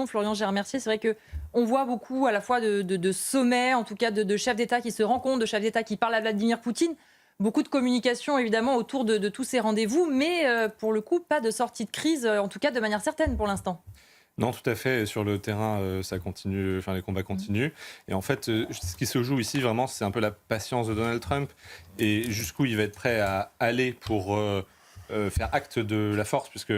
Florian Gérard-Mercier, c'est vrai qu'on voit beaucoup à la fois de sommets, en tout cas de chefs d'État qui se rencontrent, de chefs d'État qui parlent à Vladimir Poutine. Beaucoup de communication évidemment autour de tous ces rendez-vous, mais pour le coup, pas de sortie de crise, en tout cas de manière certaine pour l'instant. Non, tout à fait. Et sur le terrain, ça continue, enfin, les combats continuent. Et en fait, ce qui se joue ici, vraiment, c'est un peu la patience de Donald Trump et jusqu'où il va être prêt à aller pour faire acte de la force, puisque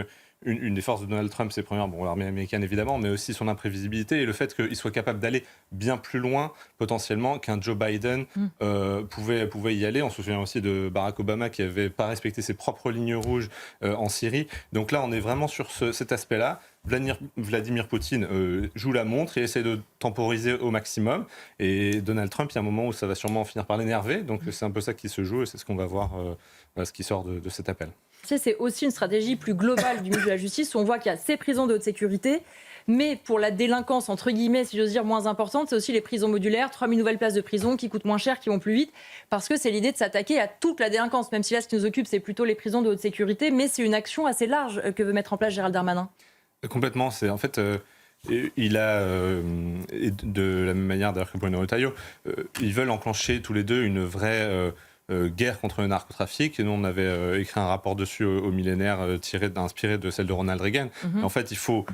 une des forces de Donald Trump, c'est premièrement bon, l'armée américaine évidemment, mais aussi son imprévisibilité et le fait qu'il soit capable d'aller bien plus loin potentiellement qu'un Joe Biden pouvait y aller. On se souvient aussi de Barack Obama qui n'avait pas respecté ses propres lignes rouges en Syrie. Donc là, on est vraiment sur cet aspect-là. Vladimir Poutine joue la montre et essaie de temporiser au maximum. Et Donald Trump, il y a un moment où ça va sûrement finir par l'énerver. Donc c'est un peu ça qui se joue et c'est ce qu'on va voir, ce qui sort de cet appel. C'est aussi une stratégie plus globale du milieu de la justice où on voit qu'il y a ces prisons de haute sécurité, mais pour la délinquance, entre guillemets, si j'ose dire, moins importante, c'est aussi les prisons modulaires, 3000 nouvelles places de prison qui coûtent moins cher, qui vont plus vite, parce que c'est l'idée de s'attaquer à toute la délinquance, même si là, ce qui nous occupe, c'est plutôt les prisons de haute sécurité, mais c'est une action assez large que veut mettre en place Gérald Darmanin. Complètement, c'est en fait... il a, et de la même manière d'ailleurs que Bruno Retailleau, ils veulent enclencher tous les deux une vraie guerre contre le narcotrafic. Et nous, on avait écrit un rapport dessus au millénaire inspiré de celle de Ronald Reagan. En fait, il faut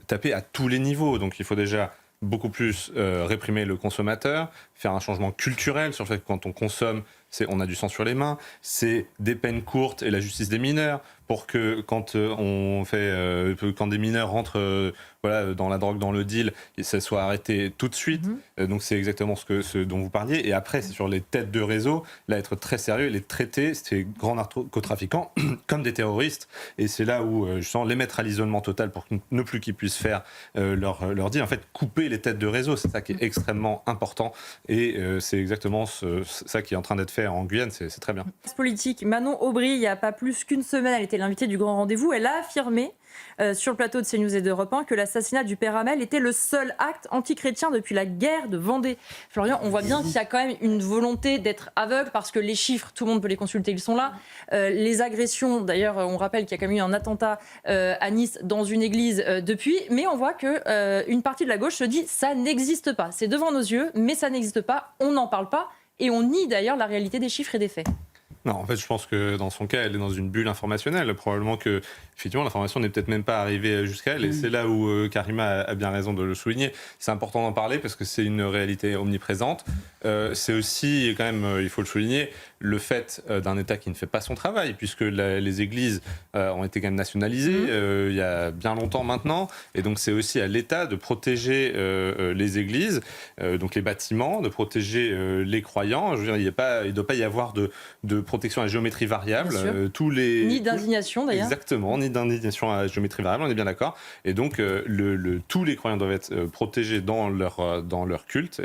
taper à tous les niveaux. Donc, il faut déjà beaucoup plus réprimer le consommateur, faire un changement culturel sur le fait que quand on consomme, on a du sang sur les mains, c'est des peines courtes et la justice des mineurs pour que quand quand des mineurs rentrent dans la drogue, dans le deal, ça soit arrêté tout de suite. Donc c'est exactement ce dont vous parliez. Et après, c'est sur les têtes de réseau, là, être très sérieux, les traiter, ces grands narcotrafiquants, comme des terroristes. Et c'est là où je sens les mettre à l'isolement total pour ne plus qu'ils puissent faire leur deal. En fait, couper les têtes de réseau, c'est ça qui est extrêmement important. Et c'est exactement ça qui est en train d'être fait en Guyane, c'est très bien. Politique, Manon Aubry, il n'y a pas plus qu'une semaine, elle était l'invitée du Grand Rendez-vous. Elle a affirmé sur le plateau de CNews et d'Europe 1 que l'assassinat du père Hamel était le seul acte antichrétien depuis la guerre de Vendée. Florian, on voit bien qu'il y a quand même une volonté d'être aveugle parce que les chiffres, tout le monde peut les consulter, ils sont là. Les agressions, d'ailleurs, on rappelle qu'il y a quand même eu un attentat à Nice dans une église depuis, mais on voit qu'une partie de la gauche se dit ça n'existe pas. C'est devant nos yeux, mais ça n'existe pas, on n'en parle pas et on nie d'ailleurs la réalité des chiffres et des faits. Non, en fait, je pense que dans son cas, elle est dans une bulle informationnelle. Probablement que, effectivement, l'information n'est peut-être même pas arrivée jusqu'à elle. Et c'est là où Karima a bien raison de le souligner. C'est important d'en parler parce que c'est une réalité omniprésente. C'est aussi, quand même, il faut le souligner, le fait d'un État qui ne fait pas son travail, puisque les églises ont été quand même nationalisées il y a bien longtemps maintenant. Et donc, c'est aussi à l'État de protéger les églises, donc les bâtiments, de protéger les croyants. Je veux dire, il ne doit pas y avoir de protection à géométrie variable. Ni d'indignation d'ailleurs. Exactement, ni d'indignation à géométrie variable, on est bien d'accord. Et donc, tous les croyants doivent être protégés dans leur culte.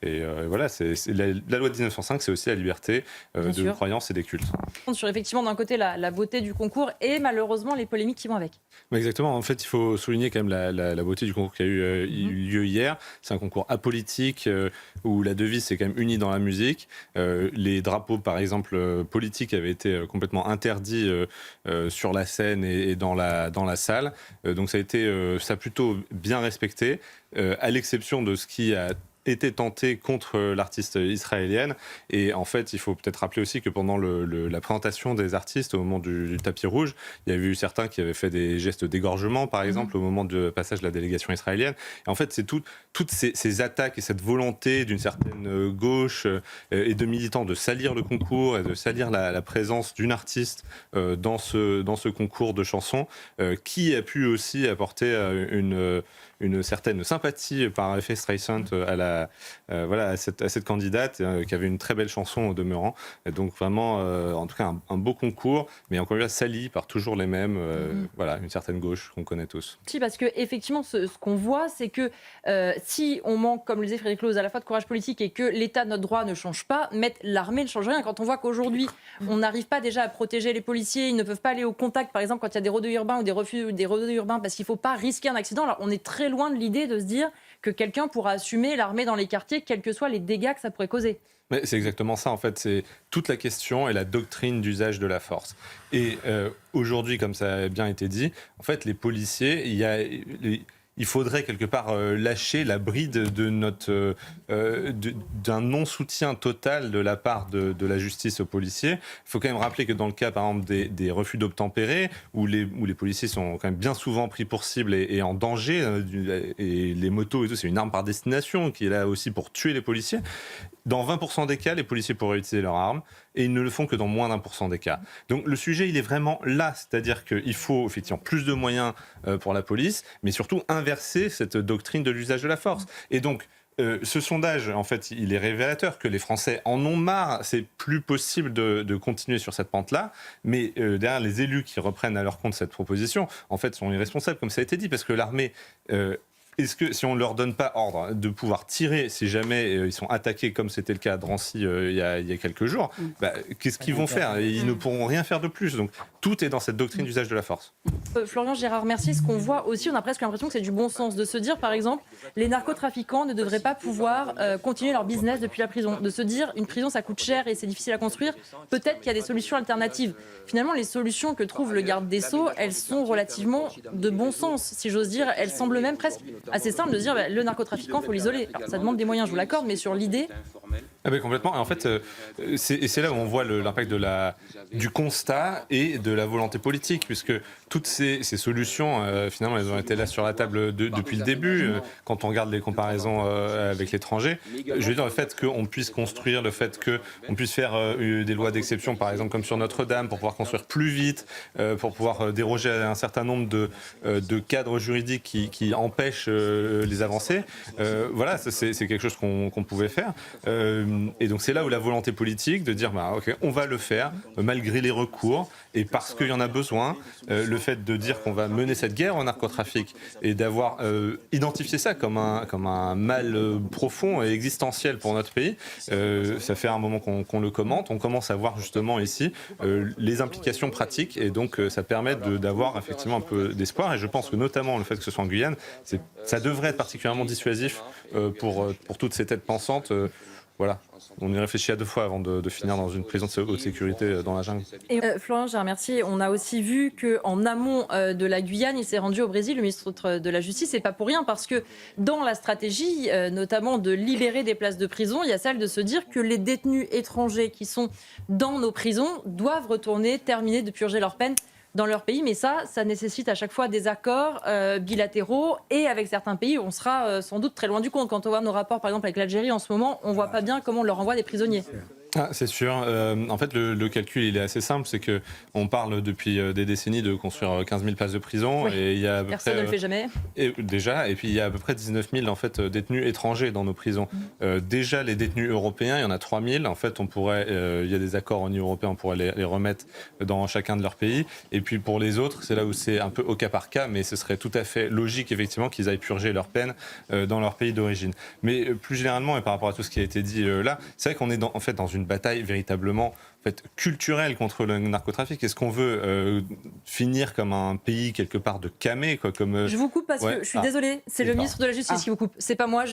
Et voilà, la loi de 1905, c'est aussi la liberté de croyance et des cultes. Sur effectivement, d'un côté, la beauté du concours et malheureusement les polémiques qui vont avec. Exactement. En fait, il faut souligner quand même la beauté du concours qui a eu lieu hier. C'est un concours apolitique où la devise c'est quand même unie dans la musique. Les drapeaux, par exemple, politiques avaient été complètement interdits sur la scène et dans la salle. Donc ça a plutôt bien respecté, à l'exception de ce qui a été tenté contre l'artiste israélienne. Et en fait, il faut peut-être rappeler aussi que pendant la présentation des artistes, au moment du tapis rouge, il y avait eu certains qui avaient fait des gestes d'égorgement, par exemple, au moment du passage de la délégation israélienne. Et en fait, c'est toutes ces attaques et cette volonté d'une certaine gauche et de militants de salir le concours et de salir la présence d'une artiste dans ce concours de chansons qui a pu aussi apporter une certaine sympathie par effet Streisand à cette candidate qui avait une très belle chanson au demeurant. Et donc vraiment, en tout cas, un beau concours, mais encore une fois, sali par toujours les mêmes, une certaine gauche qu'on connaît tous. Si, parce qu'effectivement, ce qu'on voit, c'est que si on manque, comme le disait Frédéric Looz, à la fois de courage politique et que l'État, notre droit, ne change pas, mettre l'armée ne change rien. Quand on voit qu'aujourd'hui, on n'arrive pas déjà à protéger les policiers, ils ne peuvent pas aller au contact, par exemple, quand il y a des rodéos urbains ou des rodéos urbains, parce qu'il ne faut pas risquer un accident. Alors, on est très loin de l'idée de se dire que quelqu'un pourra assumer l'armée dans les quartiers, quels que soient les dégâts que ça pourrait causer. Mais c'est exactement ça, en fait. C'est toute la question et la doctrine d'usage de la force. Et aujourd'hui, comme ça a bien été dit, en fait, les policiers, il il faudrait quelque part lâcher la bride de d'un non-soutien total de la part de la justice aux policiers. Il faut quand même rappeler que dans le cas, par exemple, des refus d'obtempérer, où les policiers sont quand même bien souvent pris pour cible et en danger, et les motos et tout, c'est une arme par destination qui est là aussi pour tuer les policiers. Dans 20% des cas, les policiers pourraient utiliser leurs armes et ils ne le font que dans moins d'1% des cas. Donc le sujet, il est vraiment là, c'est-à-dire qu'il faut effectivement plus de moyens pour la police, mais surtout inverser cette doctrine de l'usage de la force. Et donc, ce sondage, en fait, il est révélateur que les Français en ont marre. C'est plus possible de continuer sur cette pente-là. Mais derrière, les élus qui reprennent à leur compte cette proposition, en fait, sont irresponsables, comme ça a été dit, parce que l'armée... est-ce que si on ne leur donne pas ordre de pouvoir tirer si jamais ils sont attaqués, comme c'était le cas à Drancy il y a quelques jours, qu'est-ce qu'ils vont faire? Ils ne pourront rien faire de plus. Donc tout est dans cette doctrine d'usage de la force. Florian Gérard-Mercier, ce qu'on voit aussi, on a presque l'impression que c'est du bon sens de se dire, par exemple, les narcotrafiquants ne devraient pas pouvoir continuer leur business depuis la prison. De se dire, une prison, ça coûte cher et c'est difficile à construire. Peut-être qu'il y a des solutions alternatives. Finalement, les solutions que trouve le garde des Sceaux, elles sont relativement de bon sens, si j'ose dire. Elles semblent même presque assez simple de dire le narcotrafiquant, il faut l'isoler. Alors, ça demande des moyens, je vous l'accorde, mais sur l'idée... Ah ben complètement. Et en fait, c'est là où on voit l'impact du constat et de la volonté politique, puisque toutes ces solutions, finalement, elles ont été là sur la table depuis le début. Quand on regarde les comparaisons avec l'étranger, je veux dire, le fait qu'on puisse construire, le fait qu'on puisse faire des lois d'exception, par exemple, comme sur Notre-Dame, pour pouvoir construire plus vite, pour pouvoir déroger à un certain nombre de cadres juridiques qui empêchent les avancées. Voilà, c'est quelque chose qu'on pouvait faire. Et donc c'est là où la volonté politique de dire ok, on va le faire malgré les recours et parce qu'il y en a besoin, le fait de dire qu'on va mener cette guerre au narcotrafic et d'avoir identifié ça comme un mal profond et existentiel pour notre pays, ça fait un moment qu'on le commente, on commence à voir justement ici les implications pratiques et donc ça permet d'avoir effectivement un peu d'espoir et je pense que notamment le fait que ce soit en Guyane, ça devrait être particulièrement dissuasif pour toutes ces têtes pensantes. Voilà, on y réfléchit à deux fois avant de finir dans une prison de haute sécurité dans la jungle. Et Florian Gérard-Mercier, on a aussi vu qu'en amont de la Guyane, il s'est rendu au Brésil, le ministre de la Justice, et pas pour rien, parce que dans la stratégie, notamment de libérer des places de prison, il y a celle de se dire que les détenus étrangers qui sont dans nos prisons doivent retourner, terminer de purger leur peine dans leur pays, mais ça nécessite à chaque fois des accords bilatéraux et avec certains pays, on sera sans doute très loin du compte. Quand on voit nos rapports, par exemple, avec l'Algérie en ce moment, on ne voit pas bien comment on leur envoie des prisonniers. Ah, c'est sûr. En fait, le calcul, il est assez simple. C'est qu'on parle depuis des décennies de construire 15 000 places de prison. Oui. Et il y a Personne ne le fait jamais. Et puis il y a à peu près 19 000 en fait, détenus étrangers dans nos prisons. Déjà, les détenus européens, il y en a 3 000. En fait, il y a des accords au niveau européen, on pourrait les remettre dans chacun de leurs pays. Et puis pour les autres, c'est là où c'est un peu au cas par cas, mais ce serait tout à fait logique, effectivement, qu'ils aillent purger leur peine dans leur pays d'origine. Mais plus généralement, et par rapport à tout ce qui a été dit là, c'est vrai qu'on est dans une bataille véritablement culturelle contre le narcotrafic. Est-ce qu'on veut finir comme un pays quelque part de camé, quoi, comme Je vous coupe parce que je suis désolée, c'est le ministre de la Justice qui vous coupe. C'est pas moi.